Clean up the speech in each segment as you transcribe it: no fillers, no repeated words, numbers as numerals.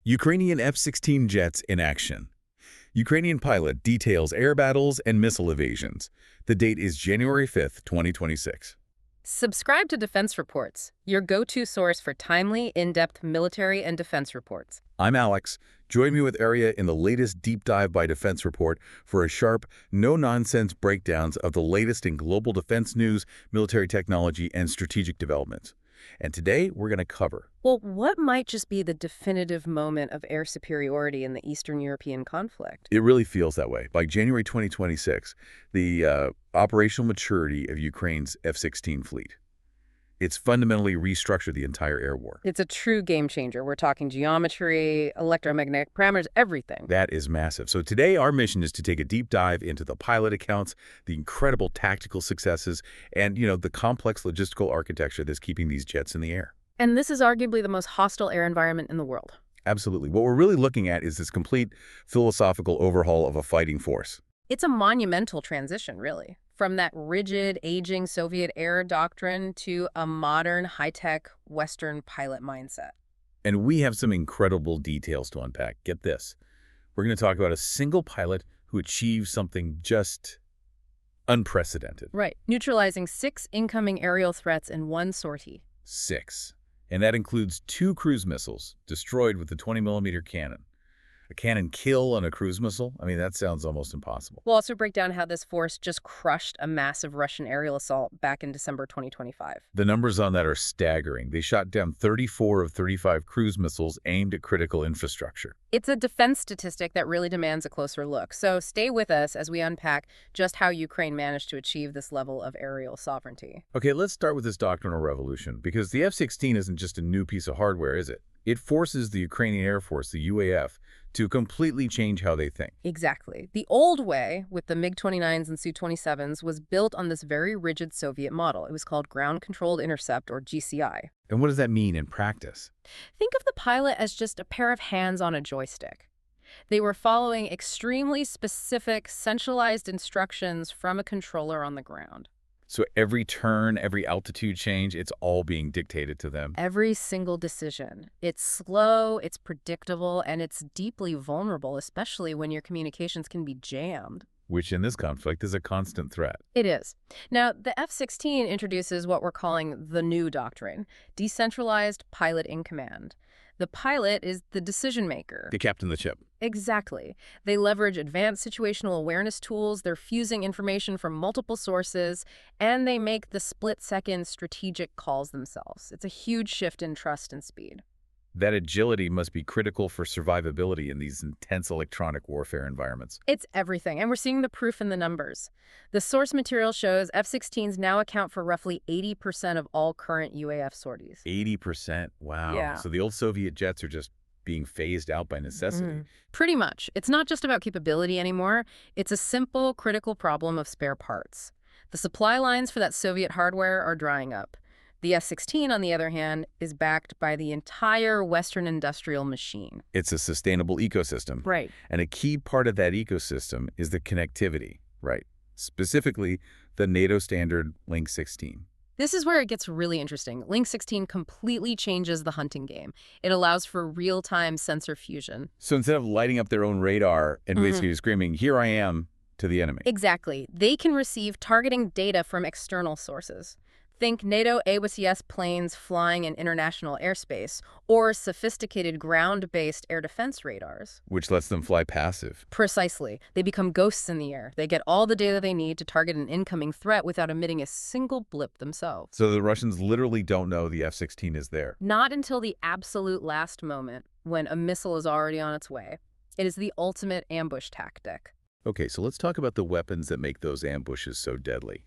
Ukrainian F-16 jets in action. Ukrainian pilot details air battles and missile evasions. The date is January 5th, 2026. Subscribe to Defense Reports, your go-to source for timely, in-depth military and defense reports. I'm Alex. Join me with Arya in the latest deep dive by Defense Report for a sharp, no-nonsense breakdowns of the latest in global defense news, military technology, and strategic developments. And today, we're going to cover... Well, what might just be the definitive moment of air superiority in the Eastern European conflict? It really feels that way. By January 2026, the operational maturity of Ukraine's F-16 fleet. It's fundamentally restructured the entire air war. It's a true game changer. We're talking geometry, electromagnetic parameters, everything. That is massive. So today, our mission is to take a deep dive into the pilot accounts, the incredible tactical successes, and, the complex logistical architecture that's keeping these jets in the air. And this is arguably the most hostile air environment in the world. Absolutely. What we're really looking at is this complete philosophical overhaul of a fighting force. It's a monumental transition, really. From that rigid, aging Soviet air doctrine to a modern, high-tech Western pilot mindset. And we have some incredible details to unpack. Get this. We're going to talk about a single pilot who achieved something just unprecedented. Right. Neutralizing 6 incoming aerial threats in one sortie. 6. And that includes 2 cruise missiles destroyed with the 20mm cannon. A cannon kill on a cruise missile? I mean, that sounds almost impossible. We'll also break down how this force just crushed a massive Russian aerial assault back in December 2025. The numbers on that are staggering. They shot down 34 of 35 cruise missiles aimed at critical infrastructure. It's a defense statistic that really demands a closer look. So stay with us as we unpack just how Ukraine managed to achieve this level of aerial sovereignty. Okay, let's start with this doctrinal revolution, because the F-16 isn't just a new piece of hardware, is it? It forces the Ukrainian Air Force, the UAF, to completely change how they think. Exactly. The old way, with the MiG-29s and Su-27s, was built on this very rigid Soviet model. It was called Ground-Controlled Intercept, or GCI. And what does that mean in practice? Think of the pilot as just a pair of hands on a joystick. They were following extremely specific, centralized instructions from a controller on the ground. So every turn, every altitude change, it's all being dictated to them. Every single decision. It's slow, it's predictable, and it's deeply vulnerable, especially when your communications can be jammed. Which in this conflict is a constant threat. It is. Now, the F-16 introduces what we're calling the new doctrine, decentralized pilot in command. The pilot is the decision maker. The captain of the ship. Exactly. They leverage advanced situational awareness tools, they're fusing information from multiple sources, and they make the split-second strategic calls themselves. It's a huge shift in trust and speed. That agility must be critical for survivability in these intense electronic warfare environments. It's everything, and we're seeing the proof in the numbers. The source material shows F-16s now account for roughly 80% of all current UAF sorties. 80%? Wow. Yeah. So the old Soviet jets are just being phased out by necessity. Pretty much. It's not just about capability anymore. It's a simple, critical problem of spare parts. The supply lines for that Soviet hardware are drying up. The F-16, on the other hand, is backed by the entire Western industrial machine. It's a sustainable ecosystem. Right. And a key part of that ecosystem is the connectivity, right? Specifically, the NATO standard Link 16. This is where it gets really interesting. Link 16 completely changes the hunting game. It allows for real-time sensor fusion. So instead of lighting up their own radar and basically screaming, "Here I am," to the enemy. Exactly. They can receive targeting data from external sources. Think NATO AWACS planes flying in international airspace, or sophisticated ground-based air defense radars. Which lets them fly passive. Precisely. They become ghosts in the air. They get all the data they need to target an incoming threat without emitting a single blip themselves. So the Russians literally don't know the F-16 is there. Not until the absolute last moment, when a missile is already on its way. It is the ultimate ambush tactic. Okay, so let's talk about the weapons that make those ambushes so deadly.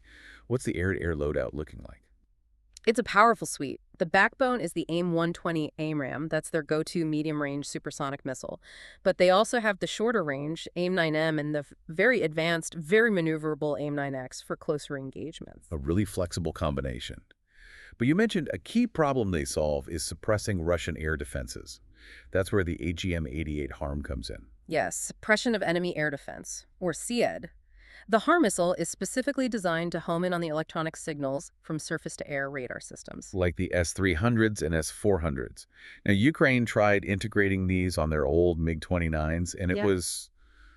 What's the air-to-air loadout looking like? It's a powerful suite. The backbone is the AIM-120 AMRAAM. That's their go-to medium-range supersonic missile. But they also have the shorter-range AIM-9M and the very advanced, very maneuverable AIM-9X for closer engagements. A really flexible combination. But you mentioned a key problem they solve is suppressing Russian air defenses. That's where the AGM-88 HARM comes in. Yes, suppression of enemy air defense, or SEAD. The HARM missile is specifically designed to home in on the electronic signals from surface-to-air radar systems. Like the S-300s and S-400s. Now, Ukraine tried integrating these on their old MiG-29s, and it Yeah. was,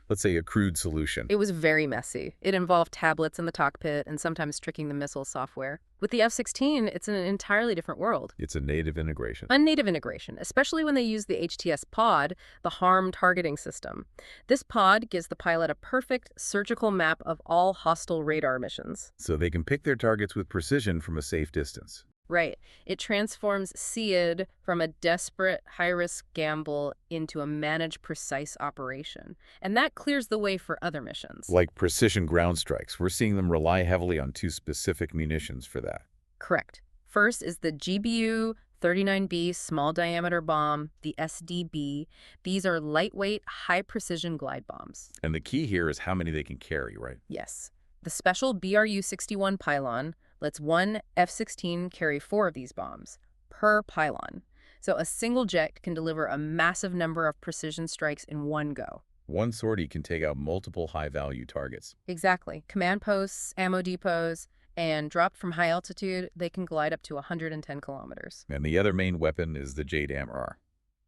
let's say, a crude solution. It was very messy. It involved tablets in the cockpit and sometimes tricking the missile software. With the F-16, it's an entirely different world. It's a native integration. A native integration, especially when they use the HTS pod, the HARM targeting system. This pod gives the pilot a perfect surgical map of all hostile radar missions. So they can pick their targets with precision from a safe distance. Right. It transforms SEAD from a desperate, high-risk gamble into a managed, precise operation. And that clears the way for other missions. Like precision ground strikes, we're seeing them rely heavily on two specific munitions for that. Correct. First is the GBU-39B small diameter bomb, the SDB. These are lightweight, high-precision glide bombs. And the key here is how many they can carry, right? Yes. The special BRU-61 pylon lets one F-16 carry 4 of these bombs per pylon. So a single jet can deliver a massive number of precision strikes in one go. One sortie can take out multiple high-value targets. Exactly. Command posts, ammo depots, and dropped from high altitude, they can glide up to 110 kilometers. And the other main weapon is the JDAM-R.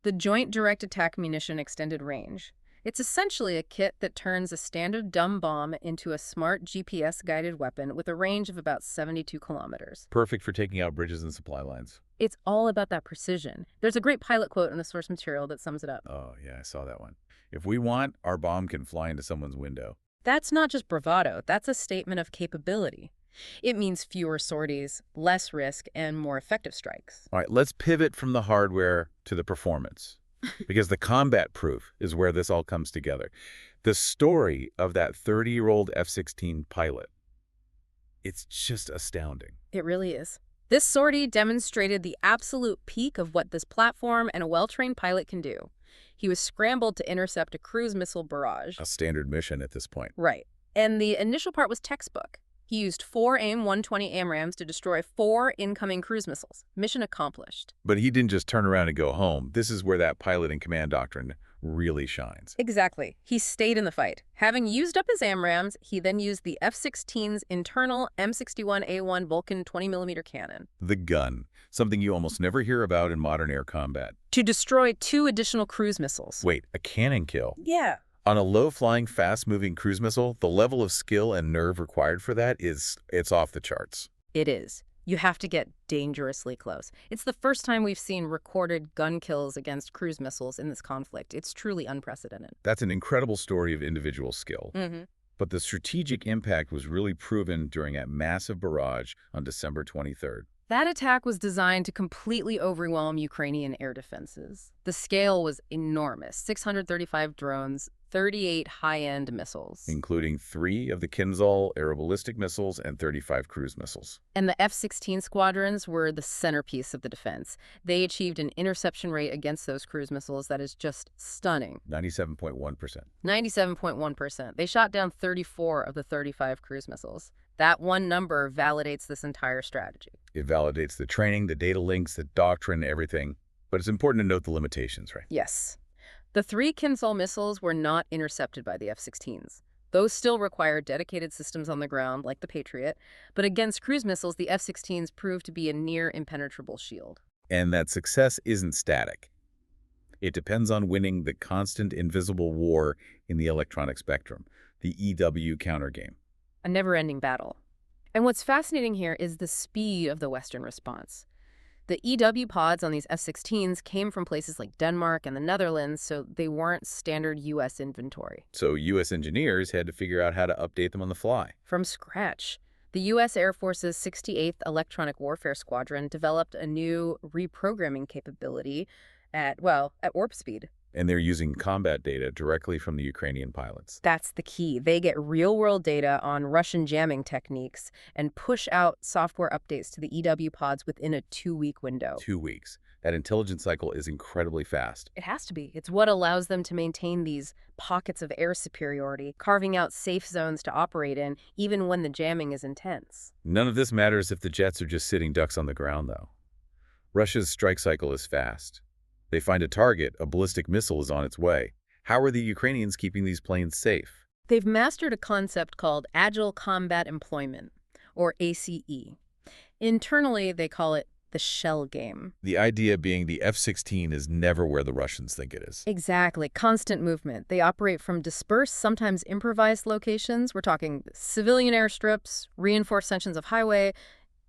The Joint Direct Attack Munition Extended Range. It's essentially a kit that turns a standard dumb bomb into a smart GPS-guided weapon with a range of about 72 kilometers. Perfect for taking out bridges and supply lines. It's all about that precision. There's a great pilot quote in the source material that sums it up. Oh, yeah, I saw that one. If we want, our bomb can fly into someone's window. That's not just bravado, that's a statement of capability. It means fewer sorties, less risk, and more effective strikes. All right, let's pivot from the hardware to the performance. Because the combat proof is where this all comes together. The story of that 30-year-old F-16 pilot, it's just astounding. It really is. This sortie demonstrated the absolute peak of what this platform and a well-trained pilot can do. He was scrambled to intercept a cruise missile barrage. A standard mission at this point. Right. And the initial part was textbook. He used 4 AIM-120 AMRAAMs to destroy 4 incoming cruise missiles. Mission accomplished. But he didn't just turn around and go home. This is where that pilot and command doctrine really shines. Exactly. He stayed in the fight. Having used up his AMRAAMs, he then used the F-16's internal M61A1 Vulcan 20mm cannon. The gun, something you almost never hear about in modern air combat. To destroy 2 additional cruise missiles. Wait, a cannon kill? Yeah. On a low-flying, fast-moving cruise missile, the level of skill and nerve required for that it's off the charts. It is. You have to get dangerously close. It's the first time we've seen recorded gun kills against cruise missiles in this conflict. It's truly unprecedented. That's an incredible story of individual skill. But the strategic impact was really proven during that massive barrage on December 23rd. That attack was designed to completely overwhelm Ukrainian air defenses. The scale was enormous. 635 drones, 38 high-end missiles. Including 3 of the Kinzhal aeroballistic missiles and 35 cruise missiles. And the F-16 squadrons were the centerpiece of the defense. They achieved an interception rate against those cruise missiles that is just stunning. 97.1%. 97.1%. They shot down 34 of the 35 cruise missiles. That one number validates this entire strategy. It validates the training, the data links, the doctrine, everything. But it's important to note the limitations, right? Yes. The 3 Kinzhal missiles were not intercepted by the F-16s. Those still require dedicated systems on the ground, like the Patriot. But against cruise missiles, the F-16s proved to be a near impenetrable shield. And that success isn't static. It depends on winning the constant invisible war in the electronic spectrum, the EW countergame. A never-ending battle. And what's fascinating here is the speed of the Western response. The EW pods on these F-16s came from places like Denmark and the Netherlands, so they weren't standard U.S. inventory. So U.S. engineers had to figure out how to update them on the fly. From scratch. The U.S. Air Force's 68th Electronic Warfare Squadron developed a new reprogramming capability at warp speed. And they're using combat data directly from the Ukrainian pilots. That's the key. They get real-world data on Russian jamming techniques and push out software updates to the EW pods within a 2-week window. 2 weeks. That intelligence cycle is incredibly fast. It has to be. It's what allows them to maintain these pockets of air superiority, carving out safe zones to operate in, even when the jamming is intense. None of this matters if the jets are just sitting ducks on the ground, though. Russia's strike cycle is fast. They find a target, a ballistic missile is on its way. How are the Ukrainians keeping these planes safe? They've mastered a concept called Agile Combat Employment, or ACE. Internally, they call it the shell game. The idea being the F-16 is never where the Russians think it is. Exactly. Constant movement. They operate from dispersed, sometimes improvised locations. We're talking civilian airstrips, reinforced sections of highway,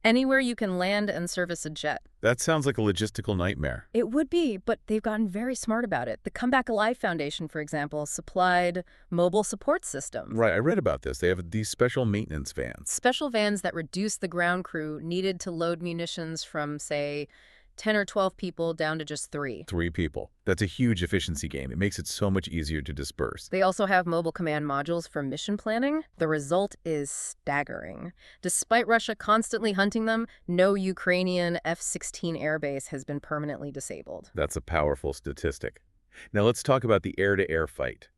anywhere you can land and service a jet. That sounds like a logistical nightmare. It would be, but they've gotten very smart about it. The Come Back Alive Foundation, for example, supplied mobile support systems. Right, I read about this. They have these special maintenance vans. Special vans that reduce the ground crew needed to load munitions from, say, 10 or 12 people down to just 3. 3 people. That's a huge efficiency gain. It makes it so much easier to disperse. They also have mobile command modules for mission planning. The result is staggering. Despite Russia constantly hunting them, no Ukrainian F-16 airbase has been permanently disabled. That's a powerful statistic. Now let's talk about the air-to-air fight.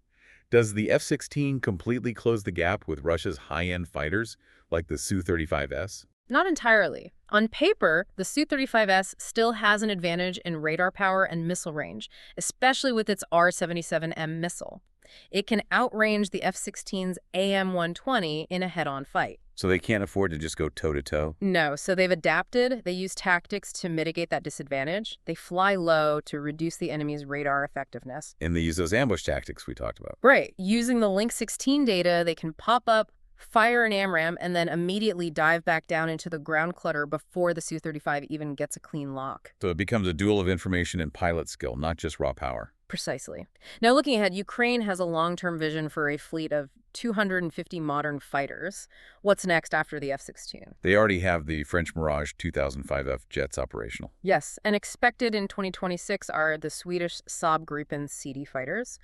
Does the F-16 completely close the gap with Russia's high-end fighters, like the Su-35S? Not entirely. On paper, the Su-35S still has an advantage in radar power and missile range, especially with its R-77M missile. It can outrange the F-16's AGM-120 in a head-on fight. So they can't afford to just go toe-to-toe? No, so they've adapted. They use tactics to mitigate that disadvantage. They fly low to reduce the enemy's radar effectiveness. And they use those ambush tactics we talked about. Right. Using the Link 16 data, they can pop up, fire an AMRAAM, and then immediately dive back down into the ground clutter before the Su-35 even gets a clean lock. So it becomes a duel of information and pilot skill, not just raw power. Precisely. Now, looking ahead, Ukraine has a long-term vision for a fleet of 250 modern fighters. What's next after the F-16? They already have the French Mirage 2005F jets operational. Yes, and expected in 2026 are the Swedish Saab Gripen CD fighters.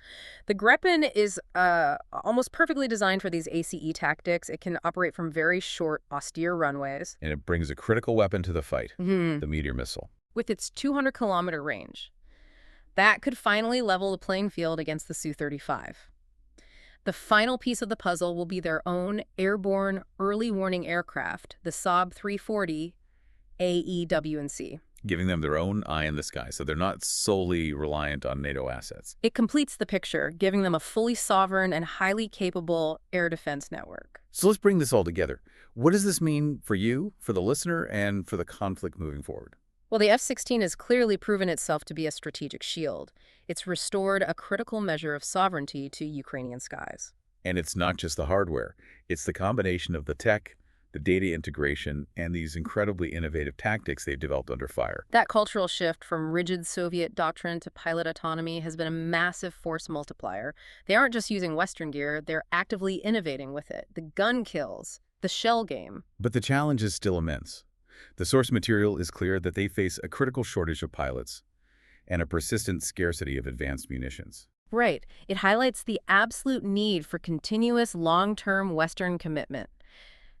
The Gripen is almost perfectly designed for these ACE tactics. It can operate from very short, austere runways. And it brings a critical weapon to the fight, the Meteor missile. With its 200-kilometer range. That could finally level the playing field against the Su-35. The final piece of the puzzle will be their own airborne early warning aircraft, the Saab 340 AEW&C. Giving them their own eye in the sky, so they're not solely reliant on NATO assets. It completes the picture, giving them a fully sovereign and highly capable air defense network. So let's bring this all together. What does this mean for you, for the listener, and for the conflict moving forward? Well, the F-16 has clearly proven itself to be a strategic shield. It's restored a critical measure of sovereignty to Ukrainian skies. And it's not just the hardware. It's the combination of the tech, the data integration, and these incredibly innovative tactics they've developed under fire. That cultural shift from rigid Soviet doctrine to pilot autonomy has been a massive force multiplier. They aren't just using Western gear, they're actively innovating with it. The gun kills, the shell game. But the challenge is still immense. The source material is clear that they face a critical shortage of pilots and a persistent scarcity of advanced munitions. Right. It highlights the absolute need for continuous long-term Western commitment.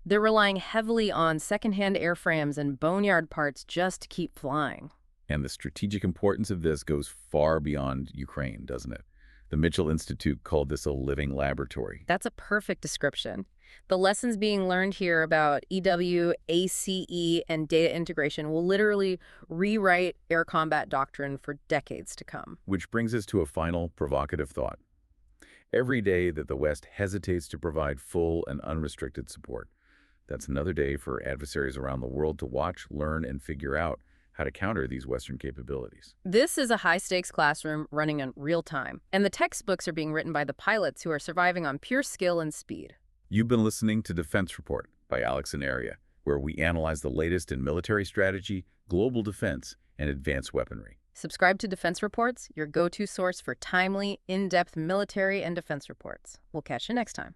They're relying heavily on second-hand airframes and boneyard parts just to keep flying. And the strategic importance of this goes far beyond Ukraine, doesn't it? The Mitchell Institute called this a living laboratory. That's a perfect description. The lessons being learned here about EW, ACE, and data integration will literally rewrite air combat doctrine for decades to come. Which brings us to a final provocative thought. Every day that the West hesitates to provide full and unrestricted support, that's another day for adversaries around the world to watch, learn, and figure out how to counter these Western capabilities. This is a high-stakes classroom running in real time, and the textbooks are being written by the pilots who are surviving on pure skill and speed. You've been listening to Defense Report by Alex and Aria, where we analyze the latest in military strategy, global defense, and advanced weaponry. Subscribe to Defense Reports, your go-to source for timely, in-depth military and defense reports. We'll catch you next time.